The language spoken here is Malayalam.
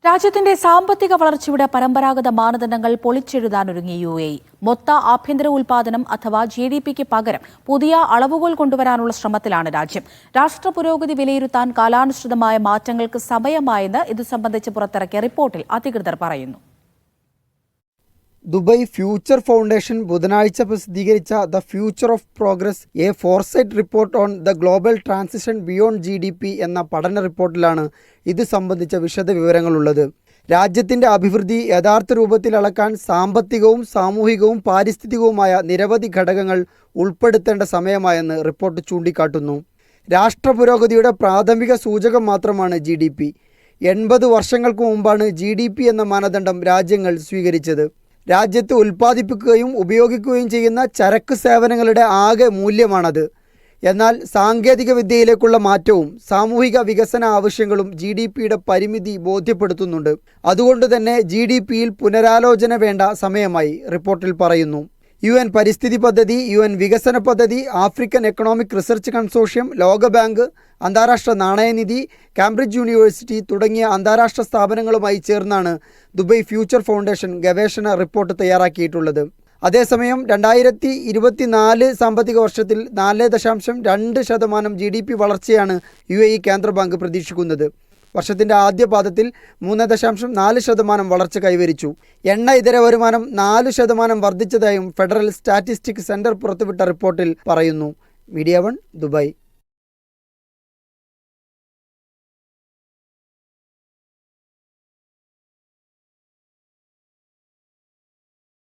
രാജ്യത്തിന്റെ സാമ്പത്തിക വളർച്ചയുടെ പരമ്പരാഗത മാനദണ്ഡങ്ങൾ പൊളിച്ചെഴുതാനൊരുങ്ങി UAE. മൊത്ത ആഭ്യന്തര ഉൽപാദനം അഥവാ GDPക്ക് പകരം പുതിയ അളവുകൾ കൊണ്ടുവരാനുള്ള ശ്രമത്തിലാണ് രാജ്യം. രാഷ്ട്ര പുരോഗതി വിലയിരുത്താൻ കാലാനുസൃതമായ മാറ്റങ്ങൾക്ക് സമയമായെന്ന് ഇതു സംബന്ധിച്ച് പുറത്തിറക്കിയ റിപ്പോർട്ടിൽ അധികൃതർ പറയുന്നു. ദുബായ് ഫ്യൂച്ചർ ഫൗണ്ടേഷൻ ബുധനാഴ്ച പ്രസിദ്ധീകരിച്ച the future of progress A foresight report on the global transition beyond GDP എന്ന പഠന റിപ്പോർട്ടിലാണ് ഇത് സംബന്ധിച്ച വിശദ വിവരങ്ങളുള്ളത്. രാജ്യത്തിൻ്റെ അഭിവൃദ്ധി യഥാർത്ഥ രൂപത്തിൽ അളക്കാൻ സാമ്പത്തികവും സാമൂഹികവും പാരിസ്ഥിതികവുമായ നിരവധി ഘടകങ്ങൾ ഉൾപ്പെടുത്തേണ്ട സമയമായെന്ന് റിപ്പോർട്ട് ചൂണ്ടിക്കാട്ടുന്നു. രാഷ്ട്ര പുരോഗതിയുടെ പ്രാഥമിക സൂചകം മാത്രമാണ് GDP. 80 വർഷങ്ങൾക്ക് മുമ്പാണ് GDP എന്ന മാനദണ്ഡം രാജ്യങ്ങൾ സ്വീകരിച്ചത്. രാജ്യത്ത് ഉൽപ്പാദിപ്പിക്കുകയും ഉപയോഗിക്കുകയും ചെയ്യുന്ന ചരക്ക് സേവനങ്ങളുടെ ആകെ മൂല്യമാണത്. എന്നാൽ സാങ്കേതിക വിദ്യയിലേക്കുള്ള മാറ്റവും സാമൂഹിക വികസന ആവശ്യങ്ങളും GDPയുടെ പരിമിതി ബോധ്യപ്പെടുത്തുന്നുണ്ട്. അതുകൊണ്ട് തന്നെ GDPയിൽ പുനരാലോചന വേണ്ട സമയമായി റിപ്പോർട്ടിൽ പറയുന്നു. UN പരിസ്ഥിതി പദ്ധതി, UN വികസന പദ്ധതി, ആഫ്രിക്കൻ എക്കണോമിക് റിസർച്ച് കൺസോർഷ്യം, ലോകബാങ്ക്, അന്താരാഷ്ട്ര നാണയനിധി, കാംബ്രിഡ്ജ് യൂണിവേഴ്സിറ്റി തുടങ്ങിയ അന്താരാഷ്ട്ര സ്ഥാപനങ്ങളുമായി ചേർന്നാണ് ദുബായ് ഫ്യൂച്ചർ ഫൗണ്ടേഷൻ ഗവേഷണ റിപ്പോർട്ട് തയ്യാറാക്കിയിട്ടുള്ളത്. അതേസമയം 2024 സാമ്പത്തിക വർഷത്തിൽ 4.2% GDP വളർച്ചയാണ് UAE കേന്ദ്ര ബാങ്ക് പ്രതീക്ഷിക്കുന്നത്. വർഷത്തിൻ്റെ ആദ്യ പാദത്തിൽ 3.4% വളർച്ച കൈവരിച്ചു. എണ്ണ ഇതര വരുമാനം 4% വർദ്ധിച്ചതായും ഫെഡറൽ സ്റ്റാറ്റിസ്റ്റിക്സ് സെന്റർ പുറത്തുവിട്ട റിപ്പോർട്ടിൽ പറയുന്നു. Media 1 Dubai.